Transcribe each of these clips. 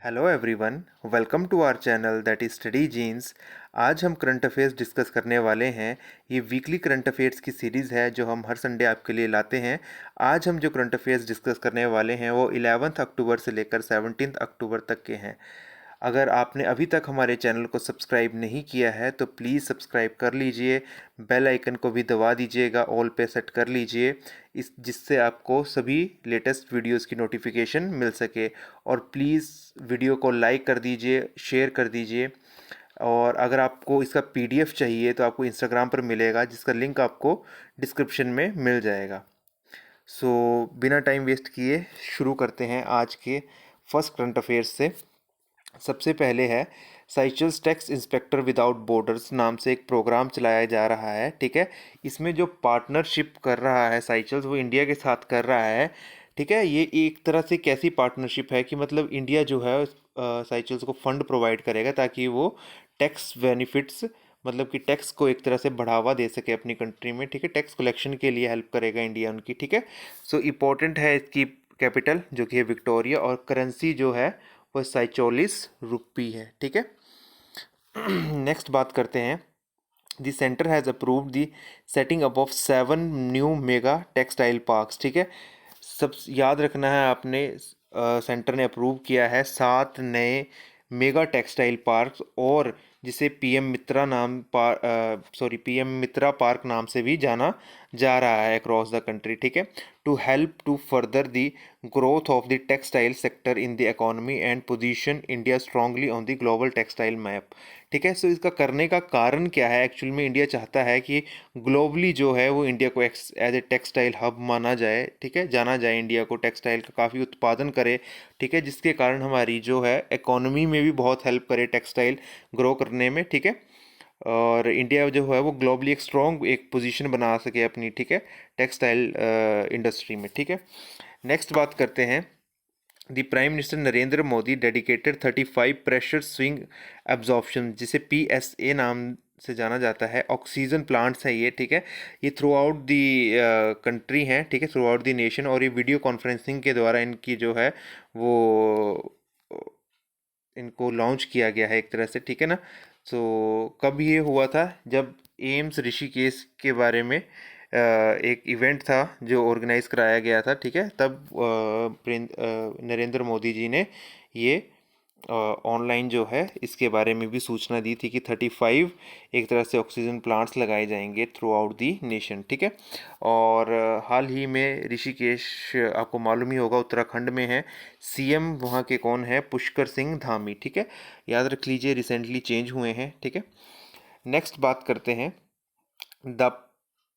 Hello everyone, welcome to our channel that is study genes. आज हम current affairs discuss करने वाले हैं। ये वीकली करंट अफेयर्स की सीरीज़ है जो हम हर संडे आपके लिए लाते हैं। आज हम जो करंट अफेयर्स डिस्कस करने वाले हैं वो 11 अक्टूबर से लेकर 17 अक्टूबर तक के हैं। अगर आपने अभी तक हमारे चैनल को सब्सक्राइब नहीं किया है तो प्लीज़ सब्सक्राइब कर लीजिए, बेल आइकन को भी दबा दीजिएगा, ऑल पे सेट कर लीजिए, इस जिससे आपको सभी लेटेस्ट वीडियोस की नोटिफिकेशन मिल सके। और प्लीज़ वीडियो को लाइक कर दीजिए, शेयर कर दीजिए। और अगर आपको इसका पीडीएफ चाहिए तो आपको इंस्टाग्राम पर मिलेगा, जिसका लिंक आपको डिस्क्रिप्शन में मिल जाएगा। सो बिना टाइम वेस्ट किए शुरू करते हैं आज के फर्स्ट करंट अफेयर्स से। सबसे पहले है साइचल्स टैक्स इंस्पेक्टर विदाउट बॉर्डर्स नाम से एक प्रोग्राम चलाया जा रहा है। ठीक है, इसमें जो पार्टनरशिप कर रहा है साइचल्स, वो इंडिया के साथ कर रहा है। ठीक है, ये एक तरह से कैसी पार्टनरशिप है कि मतलब इंडिया जो है साइचल्स को फंड प्रोवाइड करेगा ताकि वो टैक्स बेनिफिट्स, मतलब कि टैक्स को एक तरह से बढ़ावा दे सके अपनी कंट्री में। ठीक है, टैक्स कलेक्शन के लिए हेल्प करेगा इंडिया उनकी। ठीक है, सो इम्पोर्टेंट है इसकी कैपिटल जो कि है विक्टोरिया, और करेंसी जो है वो 47 रुपी है। ठीक है, नेक्स्ट बात करते हैं। The centre has approved the setting up of 7 new mega textile parks. ठीक है, सब याद रखना है आपने, सेंटर ने अप्रूव किया है 7 नए मेगा टेक्सटाइल पार्क्स, और जिसे पीएम मित्रा पार्क नाम से भी जाना जा रहा है अक्रॉस द कंट्री। ठीक है, to help to further the growth of the textile sector in the economy and position India strongly on the global textile map. ठीक है, सो इसका करने का कारण क्या है? एक्चुअल में इंडिया चाहता है कि ग्लोबली जो है वो इंडिया को एज ए टेक्सटाइल हब माना जाए। ठीक है, जाना जाए, इंडिया को टेक्सटाइल का काफ़ी उत्पादन करे। ठीक है, जिसके कारण हमारी जो है इकोनॉमी में भी बहुत हेल्प करे टेक्सटाइल ग्रो करने में। ठीक है, और इंडिया जो है वो ग्लोबली एक स्ट्रॉन्ग एक पोजीशन बना सके अपनी। ठीक है, टेक्सटाइल इंडस्ट्री में। ठीक है, नेक्स्ट बात करते हैं। The prime minister Narendra Modi dedicated 35 pressure swing absorption, जिसे पीएसए नाम से जाना जाता है, ऑक्सीजन प्लांट्स है ये। ठीक है, ये थ्रू आउट दी कंट्री हैं। ठीक है, थ्रू आउट दी नेशन, और ये वीडियो कॉन्फ्रेंसिंग के द्वारा इनकी जो है वो इनको लॉन्च किया गया है एक तरह से। ठीक है ना, सो कब ये हुआ था? जब एम्स ऋषिकेश के बारे में एक इवेंट था जो ऑर्गेनाइज कराया गया था। ठीक है, तब नरेंद्र मोदी जी ने ये ऑनलाइन जो है इसके बारे में भी सूचना दी थी कि 35 एक तरह से ऑक्सीजन प्लांट्स लगाए जाएंगे थ्रू आउट दी नेशन। ठीक है, और हाल ही में ऋषिकेश, आपको मालूम ही होगा, उत्तराखंड में है। सीएम वहाँ के कौन है? पुष्कर सिंह धामी। ठीक है, याद रख लीजिए, रिसेंटली चेंज हुए हैं। ठीक है, नेक्स्ट बात करते हैं। The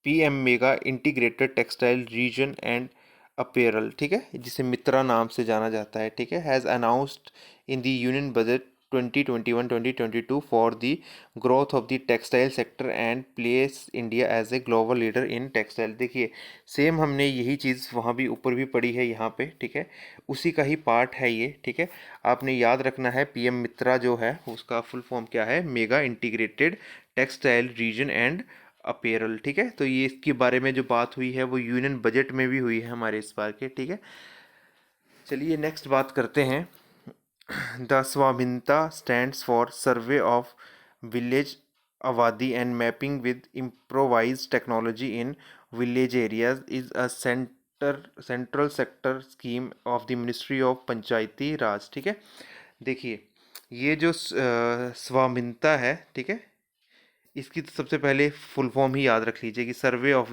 PM mega integrated textile region and apparel, ठीक है, जिसे मित्रा नाम से जाना जाता है। ठीक है, has announced in the union budget 2021-2022 for the growth of the textile sector and place India as a global leader in textile. देखिए, सेम हमने यही चीज़ वहाँ भी ऊपर भी पढ़ी है यहाँ पे। ठीक है, उसी का ही पार्ट है ये। ठीक है, आपने याद रखना है पीएम मित्रा जो है उसका फुल फॉर्म क्या है? Mega integrated textile region and apparel. ठीक है, तो ये इसके बारे में जो बात हुई है वो यूनियन बजट में भी हुई है हमारे इस बार के। ठीक है, चलिए नेक्स्ट बात करते हैं। The SVAMITVA stands for survey of village abadi and mapping with improvise technology in village areas is a central sector scheme of the ministry of Panchayati Raj. ठीक है, देखिए, ये जो स्वामिनता है, ठीक है, इसकी तो सबसे पहले फुल फॉर्म ही याद रख लीजिए कि सर्वे ऑफ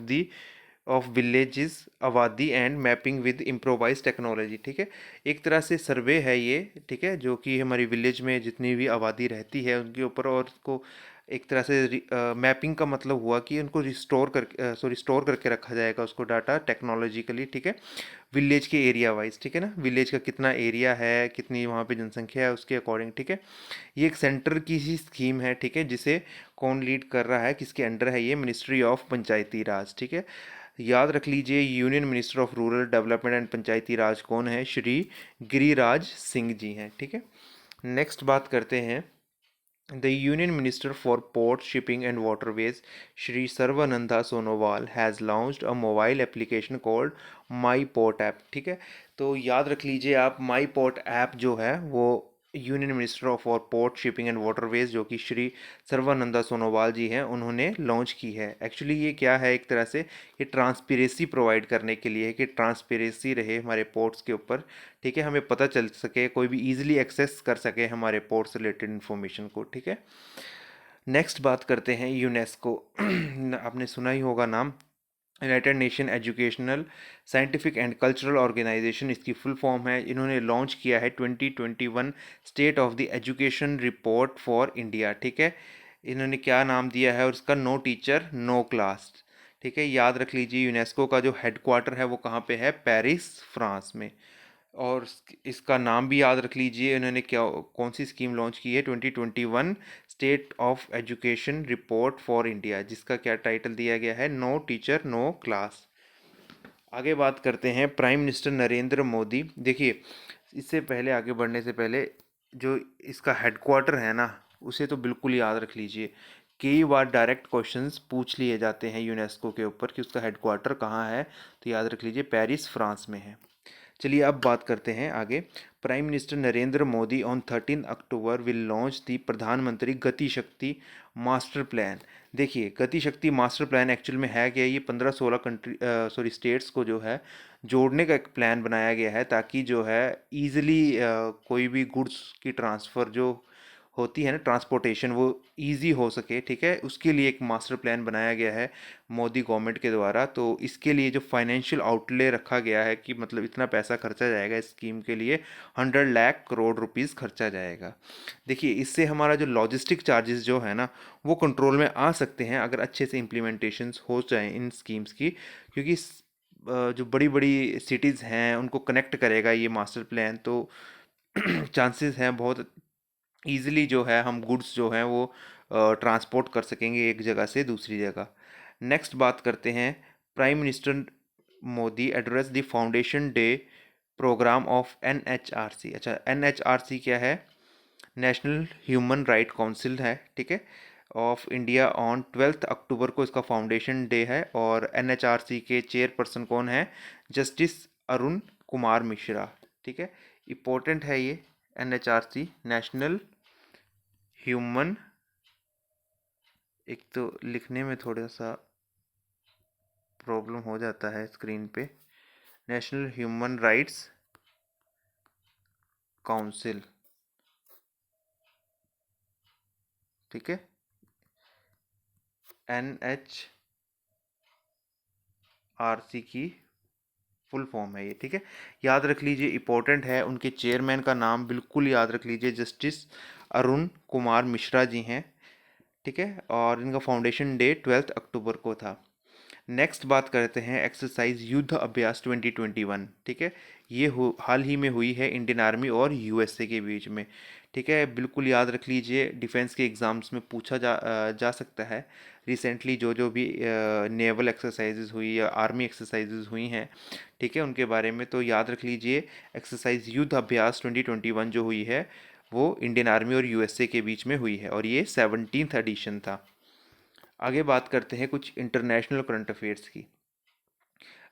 विलेजेस आबादी and mapping with improvise technology. ठीक है, एक तरह से सर्वे है ये। ठीक है, जो कि हमारी विलेज में जितनी भी आबादी रहती है उनके ऊपर, और उसको एक तरह से मैपिंग का मतलब हुआ कि उनको रिस्टोर करके रखा जाएगा उसको डाटा टेक्नोलॉजिकली। ठीक है, विलेज के एरिया वाइज। ठीक है ना, विलेज का कितना एरिया है, कितनी वहाँ पे जनसंख्या है, उसके अकॉर्डिंग। ठीक है, ये एक सेंटर की ही स्कीम है। ठीक है, जिसे कौन लीड कर रहा है, किसके अंडर है ये? Ministry of Panchayati Raj. ठीक है, याद रख लीजिए, union minister of rural development and Panchayati Raj कौन है? श्री गिरिराज सिंह जी हैं। ठीक है, नेक्स्ट बात करते हैं। The union minister for port shipping and waterways Shri Sarbananda Sonowal has launched a mobile application called my port app. ठीक है, तो याद रख लीजिए आप, माई पोर्ट ऐप जो है वो यूनियन मिनिस्टर ऑफ और पोर्ट शिपिंग एंड वाटरवेज, जो कि श्री सर्बानंदा सोनोवाल जी हैं, उन्होंने लॉन्च की है। एक्चुअली ये क्या है, एक तरह से ये ट्रांसपेरेंसी प्रोवाइड करने के लिए है कि ट्रांसपेरेंसी रहे हमारे पोर्ट्स के ऊपर, ठीक है, हमें पता चल सके, कोई भी इजीली एक्सेस कर सके हमारे पोर्ट्स रिलेटेड इन्फॉर्मेशन को, ठीक है। नेक्स्ट बात करते हैं यूनेस्को। आपने सुना ही होगा नाम, United Nation Educational Scientific and Cultural Organization इसकी फुल फॉर्म है। इन्होंने लॉन्च किया है 2021 state of the education report for India, ठीक है। इन्होंने क्या नाम दिया है, और इसका नो टीचर नो क्लास, ठीक है। याद रख लीजिए, यूनेस्को का जो हेडक्वार्टर है वो कहाँ पे है, पेरिस, फ्रांस में। और इसका नाम भी याद रख लीजिए, इन्होंने क्या कौन सी स्कीम लॉन्च की है, 2021 state of education report for India, जिसका क्या टाइटल दिया गया है, नो टीचर नो क्लास। आगे बात करते हैं प्राइम मिनिस्टर नरेंद्र मोदी। देखिए, इससे पहले आगे बढ़ने से पहले जो इसका हेडक्वार्टर है ना, उसे तो बिल्कुल याद रख लीजिए। कई बार डायरेक्ट क्वेश्चंस पूछ लिए जाते हैं यूनेस्को के ऊपर कि उसका हेडक्वार्टर कहाँ है, तो याद रख लीजिए पेरिस, फ्रांस में है। चलिए अब बात करते हैं आगे। Prime minister Narendra Modi on 13 October will launch दी प्रधानमंत्री गति शक्ति मास्टर प्लान। देखिए, गति शक्ति मास्टर प्लान एक्चुअल में है क्या, ये 15-16 कंट्री स्टेट्स को जो है जोड़ने का एक प्लान बनाया गया है, ताकि जो है ईजिली कोई भी गुड्स की ट्रांसफ़र जो होती है ना, ट्रांसपोर्टेशन, वो इजी हो सके, ठीक है। उसके लिए एक मास्टर प्लान बनाया गया है मोदी गवर्नमेंट के द्वारा। तो इसके लिए जो फाइनेंशियल आउटले रखा गया है कि मतलब इतना पैसा खर्चा जाएगा इस स्कीम के लिए, 100 लाख करोड़ रुपीस खर्चा जाएगा। देखिए, इससे हमारा जो लॉजिस्टिक चार्जेस जो है ना, वो कंट्रोल में आ सकते हैं अगर अच्छे से इम्प्लीमेंटेशंस हो जाए इन स्कीम्स की, क्योंकि जो बड़ी बड़ी सिटीज़ हैं उनको कनेक्ट करेगा ये मास्टर प्लान। तो चांसेस हैं बहुत ईज़िली जो है हम गुड्स जो हैं वो ट्रांसपोर्ट कर सकेंगे एक जगह से दूसरी जगह। नेक्स्ट बात करते हैं, prime minister Modi address the foundation day programme of NHRC. अच्छा, एनएचआरसी क्या है, नेशनल ह्यूमन राइट काउंसिल है, ठीक है, ऑफ इंडिया। ऑन 12 अक्टूबर को इसका फाउंडेशन डे है, और एनएचआरसी के चेयरपर्सन कौन है, जस्टिस अरुण कुमार मिश्रा, ठीक है। इम्पोर्टेंट है ये एनएचआरसी, नेशनल ह्यूमन, एक तो लिखने में थोड़ा सा प्रॉब्लम हो जाता है स्क्रीन पे, नेशनल ह्यूमन राइट्स काउंसिल, ठीक है, एनएचआरसी की फुल फॉर्म है ये, ठीक है। याद रख लीजिए, इंपॉर्टेंट है, उनके चेयरमैन का नाम बिल्कुल याद रख लीजिए, जस्टिस अरुण कुमार मिश्रा जी हैं, ठीक है। और इनका फाउंडेशन डे 12 अक्टूबर को था। नेक्स्ट बात करते हैं एक्सरसाइज युद्ध अभ्यास 2021, ठीक है। ये हाल ही में हुई है इंडियन आर्मी और यूएसए के बीच में, ठीक है। बिल्कुल याद रख लीजिए, डिफेंस के एग्ज़ाम्स में पूछा जा सकता है। रिसेंटली जो जो भी नेवल एक्सरसाइजेज हुई या आर्मी एक्सरसाइजेज हुई हैं, ठीक है, उनके बारे में तो याद रख लीजिए। एक्सरसाइज युद्ध अभ्यास 2021 जो हुई है वो इंडियन आर्मी और यूएसए के बीच में हुई है, और ये 17th एडिशन था। आगे बात करते हैं कुछ इंटरनेशनल करंट अफेयर्स की।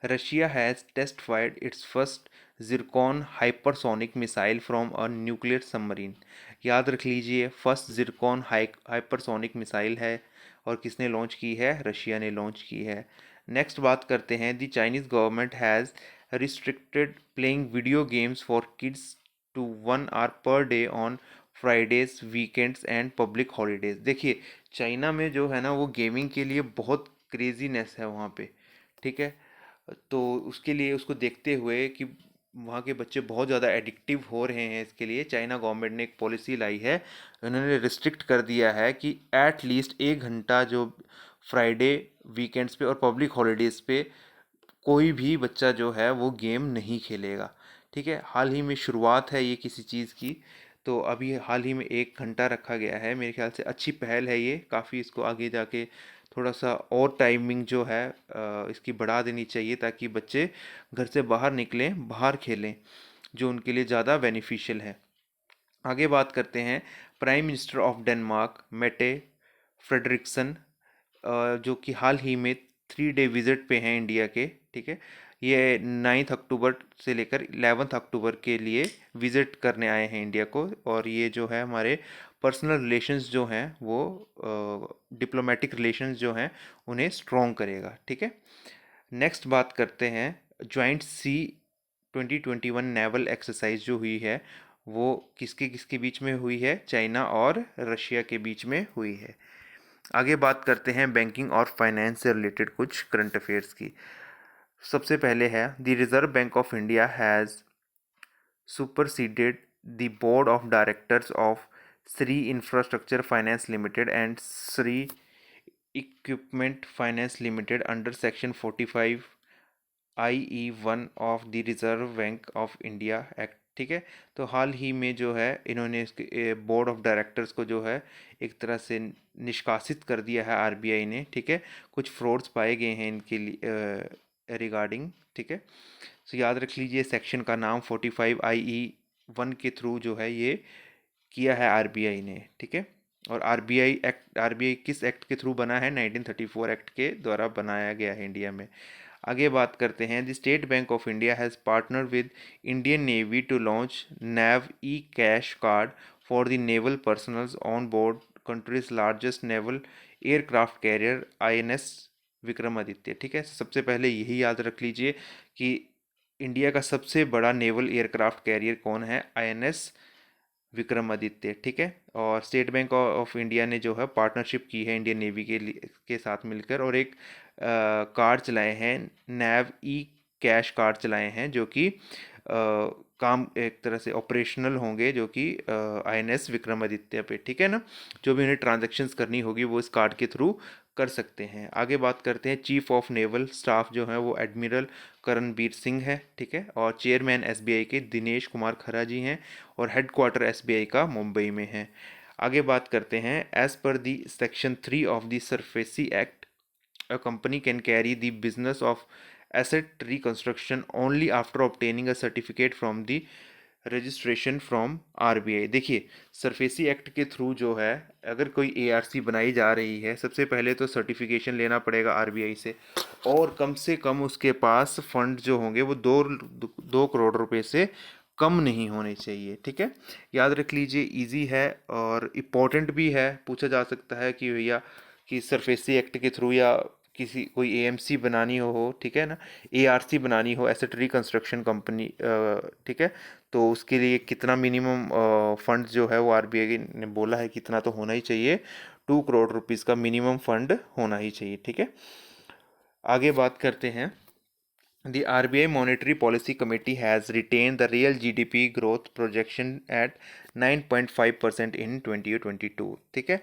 Russia has test fired its first Zircon hypersonic missile from a nuclear submarine. याद रख लीजिए, फर्स्ट जिरकॉन हाइपरसोनिक मिसाइल है, और किसने लॉन्च की है, रशिया ने लॉन्च की है। नेक्स्ट बात करते हैं, the Chinese government has restricted playing video games for kids to 1 hour per day on Fridays, weekends and public holidays. देखिए, चाइना में जो है ना, वो गेमिंग के लिए बहुत क्रेजीनेस है वहाँ पे, ठीक है। तो उसके लिए, उसको देखते हुए कि वहाँ के बच्चे बहुत ज़्यादा एडिक्टिव हो रहे हैं, इसके लिए चाइना गवर्नमेंट ने एक पॉलिसी लाई है। उन्होंने रिस्ट्रिक्ट कर दिया है कि एट लीस्ट 1 घंटा जो फ्राइडे, वीकेंड्स पे और पब्लिक हॉलीडेज़ पे कोई भी बच्चा जो है वो गेम नहीं खेलेगा, ठीक है। हाल ही में शुरुआत है ये किसी चीज़ की, तो अभी हाल ही में 1 घंटा रखा गया है। मेरे ख्याल से अच्छी पहल है ये, काफ़ी इसको आगे जाके थोड़ा सा और टाइमिंग जो है इसकी बढ़ा देनी चाहिए, ताकि बच्चे घर से बाहर निकलें, बाहर खेलें, जो उनके लिए ज़्यादा बेनिफिशियल है। आगे बात करते हैं, prime minister of Denmark Mette Frederiksen, जो कि हाल ही में 3 डे विजिट पे हैं इंडिया के, ठीक है। ये 9 अक्टूबर से लेकर 11 अक्टूबर के लिए विज़िट करने आए हैं इंडिया को, और ये जो है हमारे पर्सनल रिलेशंस जो हैं वो डिप्लोमेटिक रिलेशंस जो हैं उन्हें स्ट्रॉन्ग करेगा, ठीक है। नेक्स्ट बात करते हैं जॉइंट सी 2021 नेवल एक्सरसाइज जो हुई है वो किसके किसके बीच में हुई है, चाइना और रशिया के बीच में हुई है। आगे बात करते हैं बैंकिंग और फाइनेंस से रिलेटेड कुछ करंट अफेयर्स की। सबसे पहले है the reserve bank of India has superseded the board of directors of Sri Infrastructure Finance Limited and Sri Equipment Finance Limited under Section 45 IE1 of the Reserve Bank of India Act, ठीक है। तो हाल ही में जो है इन्होंने इसके board of directors को जो है एक तरह से निष्कासित कर दिया है आरबीआई ने, ठीक है। कुछ फ्रॉड्स पाए गए हैं इनके लिए रिगार्डिंग, ठीक है। तो याद रख लीजिए सेक्शन का नाम 45 IE1 के थ्रू जो है ये किया है आरबीआई ने, ठीक है। और आरबीआई किस एक्ट के थ्रू बना है, 1934 एक्ट के द्वारा बनाया गया है इंडिया में। आगे बात करते हैं the state bank of India has partner with Indian navy to launch nav e cash card for the naval personnels on board country's largest naval aircraft carrier INS Vikramaditya, ठीक है। सबसे पहले यही याद रख लीजिए कि इंडिया का सबसे बड़ा नेवल एयरक्राफ्ट कैरियर कौन है, आईएनएस विक्रमादित्य, ठीक है। और स्टेट बैंक ऑफ इंडिया ने जो है पार्टनरशिप की है इंडियन नेवी के साथ मिलकर, और एक कार्ड चलाए हैं, नैव ई कैश कार्ड चलाए हैं, जो कि काम एक तरह से ऑपरेशनल होंगे, जो कि आईएनएस विक्रमादित्य पे, ठीक है ना। जो भी उन्हें ट्रांजैक्शंस करनी होगी वो इस कार्ड के थ्रू कर सकते हैं। आगे बात करते हैं चीफ ऑफ नेवल स्टाफ जो है वो एडमिरल करणबीर सिंह है, ठीक है। और चेयरमैन एसबीआई के दिनेश कुमार खरा जी हैं, और हेडक्वार्टर एसबीआई का मुंबई में है। आगे बात करते हैं as per the section 3 of the SARFAESI act a company can carry the business of asset reconstruction only after obtaining a certificate from the registration from RBI. देखिए सरफेसी एक्ट के through जो है अगर कोई एआरसी बनाई जा रही है, सबसे पहले तो सर्टिफिकेशन लेना पड़ेगा आरबीआई से कम उसके पास फंड जो होंगे वो 2 करोड़ रुपए से कम नहीं होने चाहिए, ठीक है। याद रख लीजिए, इजी है और इम्पोर्टेंट भी है। पूछा जा सकता है कि भैया कि सरफेसी एक्ट के थ्रू या किसी कोई एएमसी बनानी हो, ठीक है ना, एआरसी बनानी हो, एसेट रिकंस्ट्रक्शन कंपनी, ठीक है, तो उसके लिए कितना मिनिमम फंड जो है वो आरबीआई ने बोला है कितना तो होना ही चाहिए, 2 करोड़ रुपीज़ का मिनिमम फंड होना ही चाहिए, ठीक है। आगे बात करते हैं The RBI Monetary Policy Committee has retained the real GDP growth projection at 9.5% in 2022, ठीक है।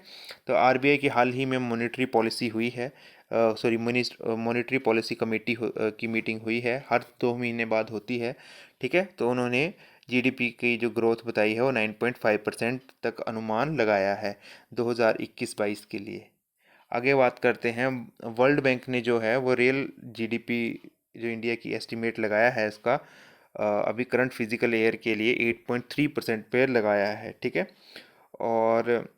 तो आरबीआई की हाल ही में मॉनेटरी पॉलिसी हुई है, मॉनेटरी पॉलिसी कमेटी की मीटिंग हुई है, हर 2 महीने बाद होती है, ठीक है। तो उन्होंने जीडीपी की जो ग्रोथ बताई है वो 9.5% तक अनुमान लगाया है 2021-22 के लिए। आगे बात करते हैं वर्ल्ड बैंक ने जो है वो रियल जीडीपी जो इंडिया की एस्टीमेट लगाया है इसका अभी करंट फिजिकल ईयर के लिए 8.3% पे लगाया है, ठीक है। और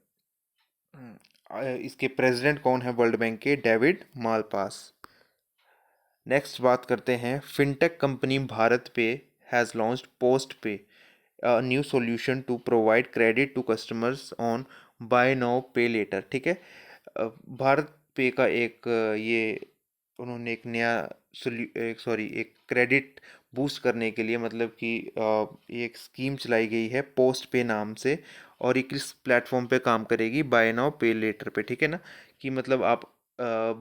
इसके प्रेसिडेंट कौन है वर्ल्ड बैंक के, डेविड मालपास। नेक्स्ट बात करते हैं fintech company BharatPe has launched PostPe new solution to provide credit to customers on buy now pay later, ठीक है। भारत पे का ये उन्होंने एक नया एक क्रेडिट बूस्ट करने के लिए, मतलब कि एक स्कीम चलाई गई है पोस्ट पे नाम से, और ये किस प्लेटफॉर्म पे काम करेगी, बाय नाउ पे लेटर पे, ठीक है ना। कि मतलब आप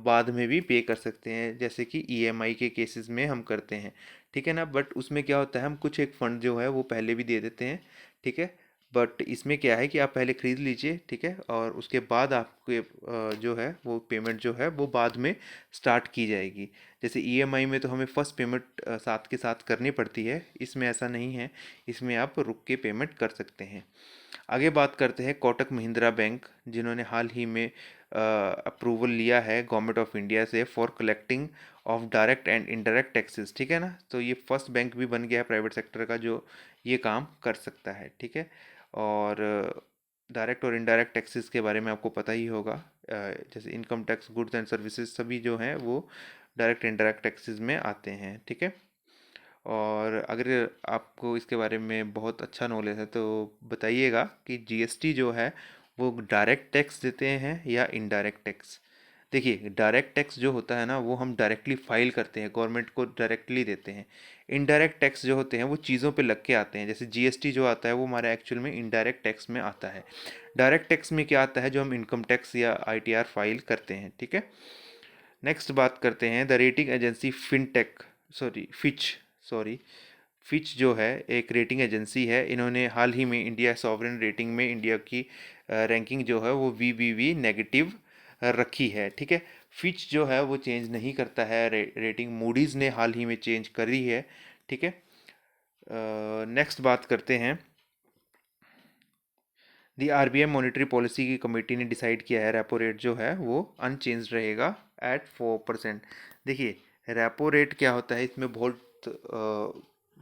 बाद में भी पे कर सकते हैं, जैसे कि ईएमआई के केसेस में हम करते हैं, ठीक है ना। बट उसमें क्या होता है, हम कुछ एक फ़ंड जो है वो पहले भी दे देते हैं, ठीक है। बट इसमें क्या है कि आप पहले ख़रीद लीजिए, ठीक है, और उसके बाद आपके जो है वो पेमेंट जो है वो बाद में स्टार्ट की जाएगी। जैसे ईएमआई में तो हमें फ़र्स्ट पेमेंट साथ के साथ करनी पड़ती है, इसमें ऐसा नहीं है, इसमें आप रुक के पेमेंट कर सकते हैं। आगे बात करते हैं कोटक महिंद्रा बैंक, जिन्होंने हाल ही में अप्रूवल लिया है गवर्नमेंट ऑफ इंडिया से for collecting of direct and indirect taxes, ठीक है ना। तो ये फर्स्ट बैंक भी बन गया है प्राइवेट सेक्टर का जो ये काम कर सकता है, ठीक है। और डायरेक्ट और इनडायरेक्ट टैक्सेस के बारे में आपको पता ही होगा, जैसे income tax, goods and services, सभी जो हैं वो डायरेक्ट इनडायरेक्ट टैक्सेस में आते हैं, ठीक है। और अगर आपको इसके बारे में बहुत अच्छा नॉलेज है तो बताइएगा कि जीएसटी जो है वो डायरेक्ट टैक्स देते हैं या इनडायरेक्ट टैक्स। देखिए, डायरेक्ट टैक्स जो होता है ना वो हम डायरेक्टली फाइल करते हैं, गवर्नमेंट को डायरेक्टली देते हैं। इनडायरेक्ट टैक्स जो होते हैं वो चीज़ों पे लग के आते हैं, जैसे जीएसटी जो आता है वो हमारे एक्चुअल में इनडायरेक्ट टैक्स में आता है। डायरेक्ट टैक्स में क्या आता है, जो हम इनकम टैक्स या आईटीआर फाइल करते हैं, ठीक है। नेक्स्ट बात करते हैं the rating agency fintech, sorry Fitch जो है एक रेटिंग एजेंसी है। इन्होंने हाल ही में इंडिया सॉवरेन रेटिंग में इंडिया की रैंकिंग जो है वो वी नेगेटिव रखी है, ठीक है। फिच जो है वो चेंज नहीं करता है रेटिंग, मूडीज़ ने हाल ही में चेंज करी है, ठीक है। नेक्स्ट बात करते हैं, दी आरबीआई मॉनेटरी पॉलिसी की कमेटी ने डिसाइड किया है रेपो रेट जो है वो अनचेंज रहेगा एट 4%। देखिए, रेपो रेट क्या होता है, इसमें बहुत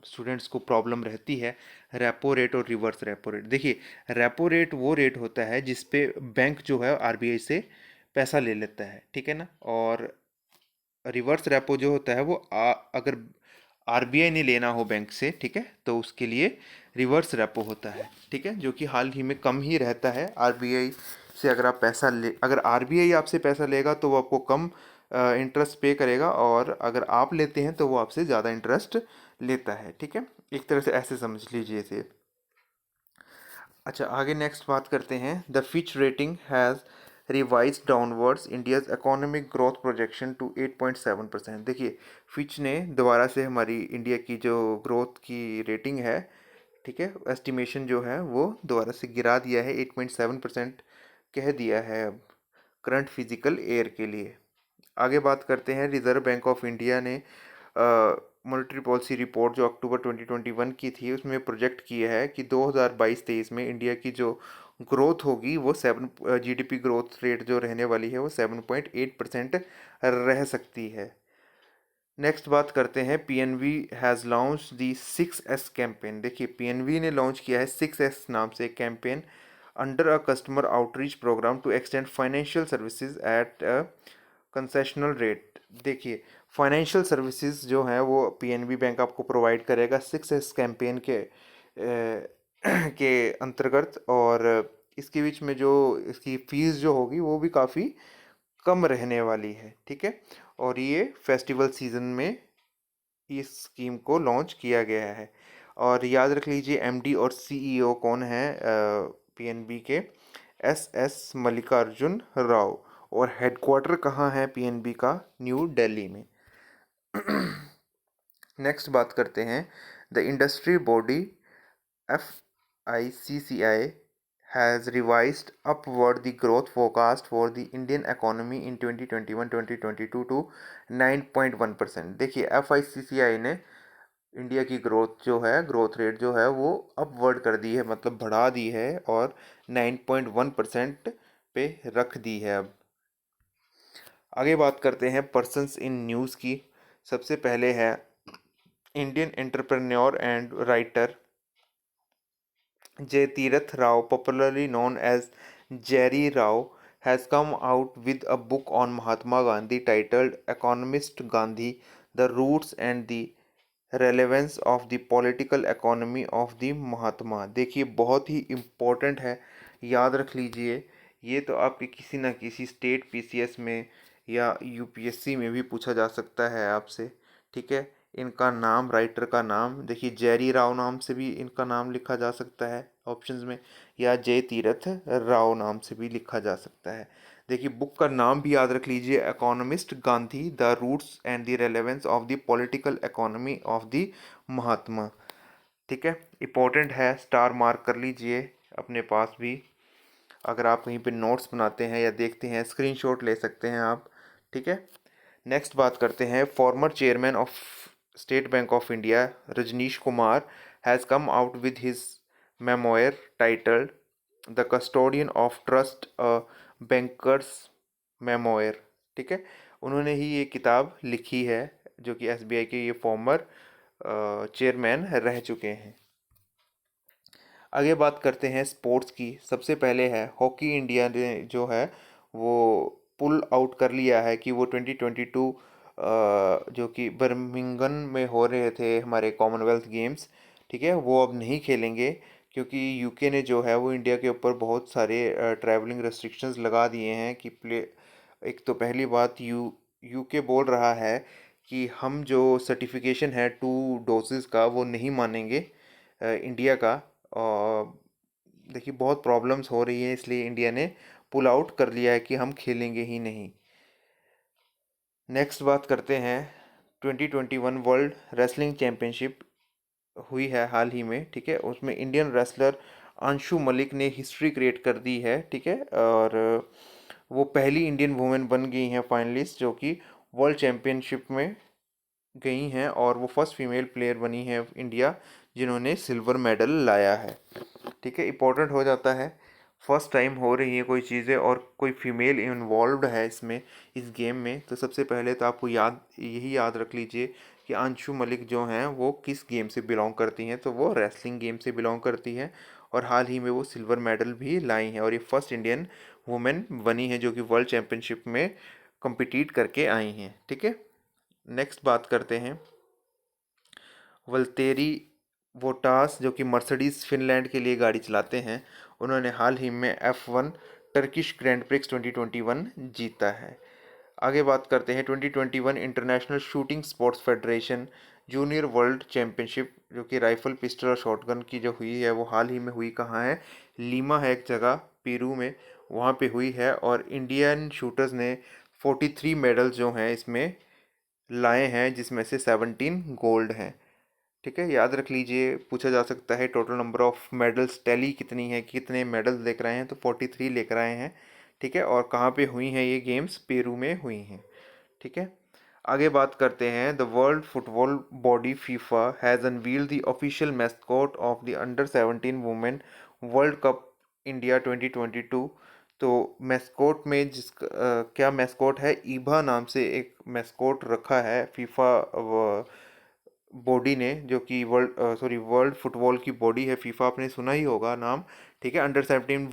स्टूडेंट्स को प्रॉब्लम रहती है। रेपो रेट और रिवर्स रेपो रेट, देखिए रेपो रेट वो रेट होता है जिस पे बैंक जो है आरबीआई से पैसा ले लेता है, ठीक है ना। और रिवर्स रेपो जो होता है वो अगर आरबीआई ने लेना हो बैंक से, ठीक है, तो उसके लिए रिवर्स रेपो होता है, ठीक है, जो कि हाल ही में कम ही रहता है आरबीआई से। अगर आरबीआई आपसे पैसा लेगा तो वो आपको कम इंटरेस्ट पे करेगा, और अगर आप लेते हैं तो वो आपसे ज़्यादा इंटरेस्ट लेता है, ठीक है। एक तरह से ऐसे समझ लीजिए इसे। अच्छा, आगे नेक्स्ट बात करते हैं, the Fitch rating has revise downwards India's economic growth projection to 8.7%। देखिए, फिच ने दोबारा से हमारी इंडिया की जो ग्रोथ की रेटिंग है, ठीक है, एस्टिमेशन जो है वो दोबारा से गिरा दिया है, 8.7% कह दिया है अब करंट फिजिकल ईयर के लिए। आगे बात करते हैं, रिजर्व बैंक ऑफ इंडिया ने मॉनेटरी पॉलिसी रिपोर्ट जो अक्टूबर 2021 की थी उसमें प्रोजेक्ट किया है कि 2022-23 में इंडिया की जो ग्रोथ होगी वो जीडीपी ग्रोथ रेट जो रहने वाली है वो 7.8% रह सकती है। नेक्स्ट बात करते हैं, PNB has launch the 6S campaign. देखिए, पीएनबी ने लॉन्च किया है 6S नाम से एक campaign under a customer outreach programme to extend financial services at a concessional rate. देखिए, फाइनेंशियल सर्विसेज जो है वो पीएनबी बैंक आपको प्रोवाइड करेगा 6S कैंपेन के के अंतर्गत, और इसके बीच में जो इसकी फीस जो होगी वो भी काफ़ी कम रहने वाली है, ठीक है। और ये फेस्टिवल सीजन में इस स्कीम को लॉन्च किया गया है। और याद रख लीजिए, एमडी और सीईओ कौन है पीएनबी के, एस मल्लिकार्जुन राव। और हेडक्वार्टर कहाँ है पीएनबी का, न्यू दिल्ली में। नेक्स्ट बात करते हैं, the industry body FICCI has revised upward the growth forecast for the Indian economy in 2021-2022 to 9.1%। देखिए, FICCI ने इंडिया की ग्रोथ जो है, ग्रोथ रेट जो है वो अपवर्ड कर दी है, मतलब बढ़ा दी है, और 9.1% पे रख दी है अब। आगे बात करते हैं पर्सन्स इन न्यूज़ की। सबसे पहले है Indian entrepreneur and writer J. Tirath Rao, popularly known as Jerry Rao, has come out with a book on Mahatma Gandhi titled Economist Gandhi: The Roots and the Relevance of the Political Economy of the Mahatma। देखिए, बहुत ही important है, याद रख लीजिए। ये तो आपके किसी ना किसी स्टेट पीसीएस में या यूपीएससी में भी पूछा जा सकता है आपसे, ठीक है। इनका नाम, राइटर का नाम देखिए, जेरी राव नाम से भी इनका नाम लिखा जा सकता है ऑप्शंस में, या जय तीरथ राव नाम से भी लिखा जा सकता है। देखिए, बुक का नाम भी याद रख लीजिए, economist Gandhi: the roots and the relevance of the political economy of the Mahatma, ठीक है। इंपॉर्टेंट है, स्टार मार्क कर लीजिए अपने पास भी। अगर आप कहीं पे नोट्स बनाते हैं या देखते हैं, स्क्रीनशॉट ले सकते हैं आप, ठीक है। नेक्स्ट बात करते हैं, former chairman of state bank of India Rajneesh Kumar has come out with his memoir titled the custodian of trust a banker's memoir, ठीक है। उन्होंने ही ये किताब लिखी है, जो कि एसबीआई के ये फॉर्मर चेयरमैन रह चुके हैं। आगे बात करते हैं स्पोर्ट्स की। सबसे पहले है हॉकी, इंडिया ने जो है वो पुल आउट कर लिया है कि वो 2022 जो कि बर्मिंगम में हो रहे थे हमारे कॉमनवेल्थ गेम्स, ठीक है, वो अब नहीं खेलेंगे, क्योंकि यूके ने जो है वो इंडिया के ऊपर बहुत सारे ट्रैवलिंग रेस्ट्रिक्शंस लगा दिए हैं कि प्ले एक तो पहली बात यूके बोल रहा है कि हम जो सर्टिफिकेशन है 2 डोजेस का वो नहीं मानेंगे इंडिया का। और देखिए बहुत प्रॉब्लम्स हो रही है, इसलिए इंडिया ने पुल आउट कर लिया है कि हम खेलेंगे ही नहीं। नेक्स्ट बात करते हैं, 2021 वर्ल्ड रेसलिंग चैम्पियनशिप हुई है हाल ही में, ठीक है, उसमें इंडियन रेसलर अंशु मलिक ने हिस्ट्री क्रिएट कर दी है, ठीक है, और वो पहली इंडियन वुमेन बन गई हैं फाइनलिस्ट जो कि वर्ल्ड चैम्पियनशिप में गई हैं, और वो फर्स्ट फीमेल प्लेयर बनी है इंडिया जिन्होंने सिल्वर मेडल लाया है, ठीक है। इम्पोर्टेंट हो जाता है, फर्स्ट टाइम हो रही है कोई चीज़ें और कोई फीमेल इन्वॉल्व्ड है इसमें, इस गेम में, तो सबसे पहले तो आपको यही याद रख लीजिए कि अंशु मलिक जो हैं वो किस गेम से बिलोंग करती हैं, तो वो रेसलिंग गेम से बिलोंग करती हैं, और हाल ही में वो सिल्वर मेडल भी लाई हैं, और ये फर्स्ट इंडियन वुमेन बनी है जो कि वर्ल्ड चैम्पियनशिप में कम्पिटिट करके आई हैं, ठीक है। नेक्स्ट बात करते हैं, वल्तेरी वोटास जो कि मर्सिडीज फिनलैंड के लिए गाड़ी चलाते हैं, उन्होंने हाल ही में F1 टर्किश ग्रैंड प्रिक्स 2021 जीता है। आगे बात करते हैं 2021 international shooting sports federation junior world championship जो कि राइफल पिस्टल और शॉटगन की जो हुई है वो हाल ही में हुई, कहाँ है, लीमा है एक जगह पेरू में, वहाँ पे हुई है, और इंडियन शूटर्स ने 43 मेडल्स जो हैं इसमें लाए हैं, जिसमें से 17 गोल्ड हैं, ठीक है। याद रख लीजिए, पूछा जा सकता है total number of medals tally कितनी है, कितने मेडल्स लेकर आए हैं, तो 43 लेकर आए हैं, ठीक है। और कहाँ पे हुई हैं ये गेम्स, पेरू में हुई हैं, ठीक है। आगे बात करते हैं, the world football body FIFA has unveiled the official mascot of the under 17 women world cup India 2022। तो मैस्कॉट में क्या मैस्कॉट है, ईबा नाम से एक मैस्कॉट रखा है फीफा बॉडी ने, जो कि वर्ल्ड फुटबॉल की बॉडी है फीफा, आपने सुना ही होगा नाम, ठीक है। Under 17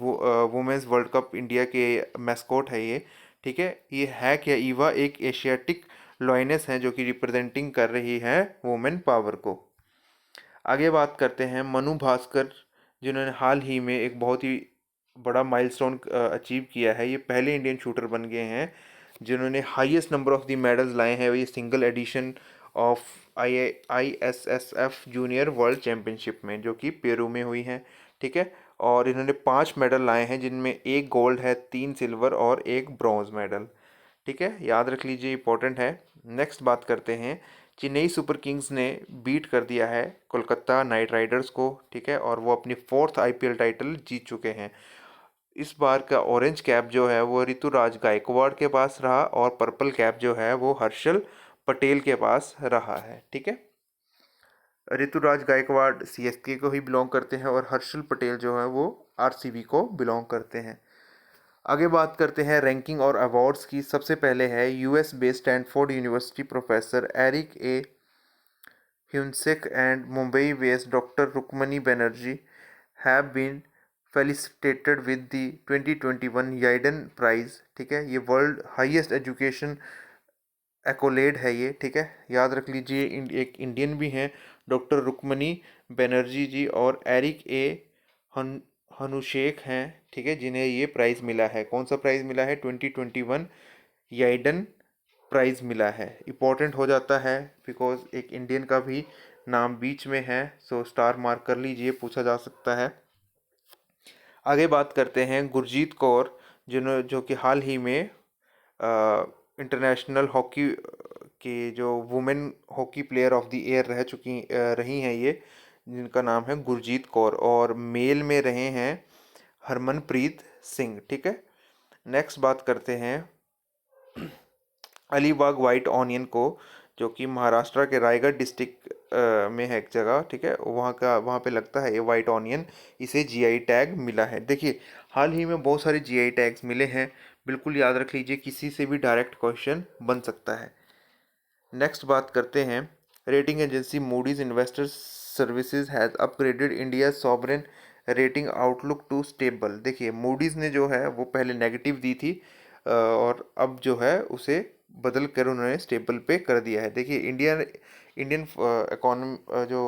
women's world cup India के मैस्कॉट है ये, ठीक है। ये है क्या, ईवा एक एशियाटिक लॉयनेस है जो कि रिप्रेजेंटिंग कर रही है वुमेन पावर को। आगे बात करते हैं, मनु भास्कर जिन्होंने हाल ही में एक बहुत ही बड़ा माइलस्टोन अचीव किया है, ये पहले इंडियन शूटर बन गए हैं जिन्होंने highest number of the medals लाए हैं, ये single edition of ISSF junior world championship में जो कि पेरू में हुई है, ठीक है। और इन्होंने 5 मेडल लाए हैं, जिनमें एक गोल्ड है, 3 सिल्वर और एक ब्रॉन्ज मेडल, ठीक है, याद रख लीजिए, इंपॉर्टेंट है। नेक्स्ट बात करते हैं, चेन्नई सुपर किंग्स ने बीट कर दिया है कोलकाता नाइट राइडर्स को, ठीक है, और वो अपनी 4th IPL टाइटल जीत चुके हैं। इस बार का ऑरेंज कैप जो है वो ऋतुराज गायकवाड़ के पास रहा, और पर्पल कैप जो है वो हर्षल पटेल के पास रहा है, ठीक है। ऋतुराज गायकवाड़ CSK को ही बिलोंग करते हैं, और हर्षल पटेल जो है वो RCB को बिलोंग करते हैं। आगे बात करते हैं रैंकिंग और अवार्ड्स की। सबसे पहले है US based Stanford University professor Eric A Hanushek and Mumbai based doctor Rukmini Banerjee have been felicitated with the 2021 Yidan prize, ठीक है। ये वर्ल्ड हाईएस्ट एजुकेशन एक्कोलेड है ये, ठीक है, याद रख लीजिए। एक इंडियन भी हैं डॉक्टर रुक्मणी बनर्जी जी, और एरिक ए हन हनुशेख हैं, ठीक है, जिन्हें ये प्राइज़ मिला है। कौन सा प्राइज़ मिला है, 2021 याइडन प्राइज़ मिला है। इम्पोर्टेंट हो जाता है बिकॉज एक इंडियन का भी नाम बीच में है, सो स्टार मार्क कर लीजिए, पूछा जा सकता है। आगे बात करते हैं गुरजीत कौर, जो कि हाल ही में इंटरनेशनल हॉकी के जो women hockey player of the year रही हैं ये, जिनका नाम है गुरजीत कौर, और मेल में रहे हैं हरमनप्रीत सिंह, ठीक है। नेक्स्ट बात करते हैं अलीबाग वाइट ऑनियन को, जो कि महाराष्ट्र के रायगढ़ डिस्ट्रिक्ट में है एक जगह, ठीक है, वहाँ पे लगता है ये वाइट ऑनियन, इसे GI टैग मिला है। देखिए हाल ही में बहुत सारे GI टैग्स मिले हैं, बिल्कुल याद रख लीजिए, किसी से भी डायरेक्ट क्वेश्चन बन सकता है। नेक्स्ट बात करते हैं, rating agency Moody's investors services has upgraded India sovereign rating outlook to stable. देखिए मूडीज़ ने जो है वो पहले नेगेटिव दी थी, और अब जो है उसे बदल कर उन्होंने स्टेबल पे कर दिया है। देखिए इंडियन इकोनॉमी जो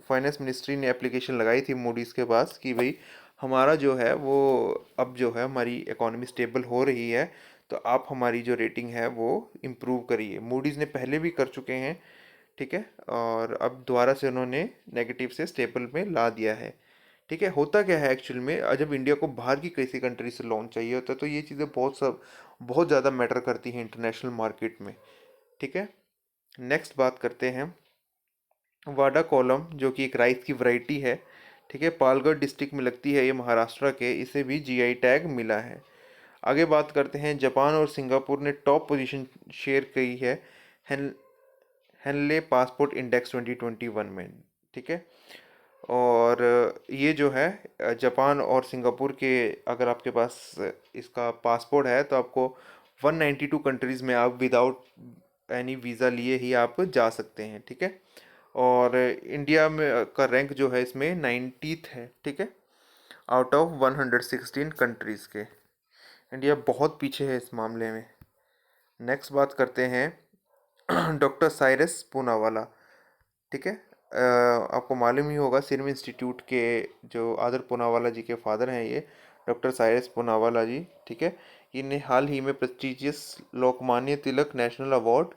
फाइनेंस मिनिस्ट्री ने एप्लीकेशन लगाई थी मूडीज़ के पास कि भाई हमारा जो है वो अब जो है हमारी इकोनॉमी स्टेबल हो रही है, तो आप हमारी जो रेटिंग है वो इम्प्रूव करिए। मूडीज़ ने पहले भी कर चुके हैं, ठीक है, और अब दोबारा से उन्होंने नेगेटिव से स्टेबल में ला दिया है। ठीक है, होता क्या है एक्चुअल में, जब इंडिया को बाहर की किसी कंट्री से लोन चाहिए होता है तो ये चीज़ें बहुत ज़्यादा मैटर करती हैं इंटरनेशनल मार्केट में। ठीक है, नेक्स्ट बात करते हैं वाडा कोलम, जो कि एक राइस की वैरायटी है। ठीक है, पालगढ़ डिस्ट्रिक्ट में लगती है ये, महाराष्ट्र के, इसे भी जीआई टैग मिला है। आगे बात करते हैं जापान और सिंगापुर ने टॉप पोजीशन शेयर की है हेन हेनले पासपोर्ट इंडेक्स 2021 में। ठीक है, और ये जो है जापान और सिंगापुर के, अगर आपके पास इसका पासपोर्ट है तो आपको 192 कंट्रीज़ में आप विदाउट एनी वीज़ा लिए ही आप जा सकते हैं। ठीक है, और इंडिया में का रैंक जो है इसमें 90th है। ठीक है, आउट ऑफ 116 कंट्रीज़ के इंडिया बहुत पीछे है इस मामले में। नेक्स्ट बात करते हैं डॉक्टर साइरस पूनावाला। ठीक है, आपको मालूम ही होगा सीरम इंस्टीट्यूट के जो आदर पूनावाला जी के फादर हैं ये डॉक्टर साइरस पूनावाला जी। ठीक है, इन्हें हाल ही में prestigious Lokmanya Tilak national award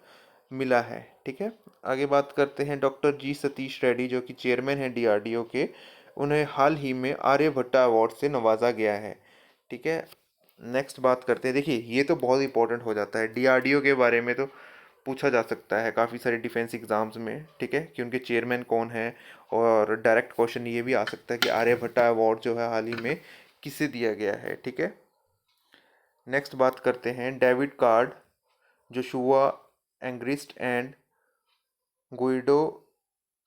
मिला है। ठीक है, आगे बात करते हैं डॉक्टर जी सतीश रेड्डी, जो कि चेयरमैन हैं डीआरडीओ के, उन्हें हाल ही में आर्यभट्टा अवार्ड से नवाजा गया है। ठीक है, नेक्स्ट बात करते हैं, देखिए ये तो बहुत इंपॉर्टेंट हो जाता है, डीआरडीओ के बारे में तो पूछा जा सकता है काफ़ी सारे डिफेंस एग्जाम्स में। ठीक है, कि उनके चेयरमैन कौन है, और डायरेक्ट क्वेश्चन ये भी आ सकता है कि आर्यभट्टा अवार्ड जो है हाल ही में किसे दिया गया है। ठीक है, नेक्स्ट बात करते हैं David card, Joshua Angrist and Guido